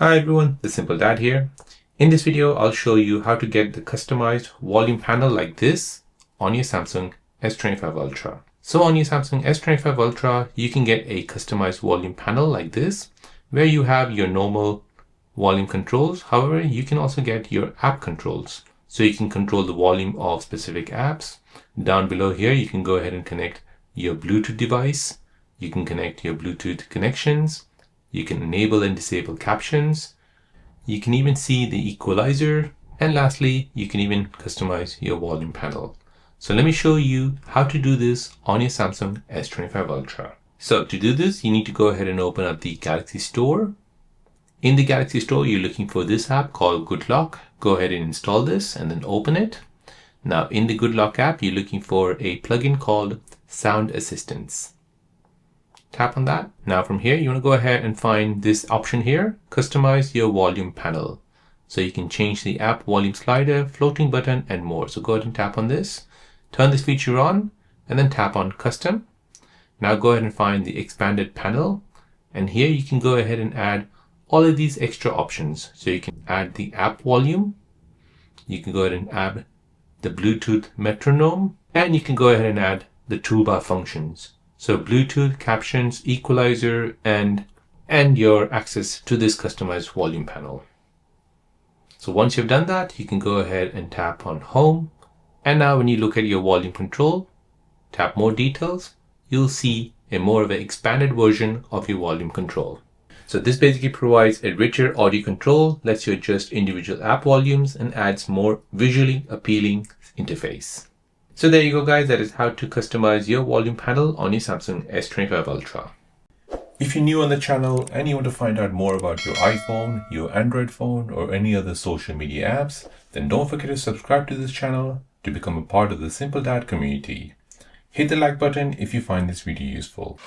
Hi everyone, the Simple Dad here. In this video, I'll show you how to get the customized volume panel like this on your Samsung S25 Ultra. So on your Samsung S25 Ultra, you can get a customized volume panel like this, where you have your normal volume controls. However, you can also get your app controls. So you can control the volume of specific apps. Down below here, you can go ahead and connect your Bluetooth device. You can connect your Bluetooth connections. You can enable and disable captions. You can even see the equalizer. And lastly, you can even customize your volume panel. So let me show you how to do this on your Samsung S25 Ultra. So to do this, you need to go ahead and open up the Galaxy Store. In the Galaxy Store, you're looking for this app called GoodLock. Go ahead and install this and then open it. Now in the GoodLock app, you're looking for a plugin called Sound Assistance. Tap on that. Now from here, you want to go ahead and find this option here, customize your volume panel. So you can change the app volume slider, floating button, and more. So go ahead and tap on this, turn this feature on, and then tap on custom. Now go ahead and find the expanded panel. And here you can go ahead and add all of these extra options. So you can add the app volume. You can go ahead and add the Bluetooth metronome, and you can go ahead and add the toolbar functions. So Bluetooth, captions, equalizer, and your access to this customized volume panel. So once you've done that, you can go ahead and tap on home. And now when you look at your volume control, tap more details, you'll see a more of an expanded version of your volume control. So this basically provides a richer audio control, lets you adjust individual app volumes, and adds more visually appealing interface. So there you go guys, that is how to customize your volume panel on your Samsung S25 Ultra. If you're new on the channel and you want to find out more about your iPhone, your Android phone, or any other social media apps, then don't forget to subscribe to this channel to become a part of the Simple Dad community. Hit the like button if you find this video useful.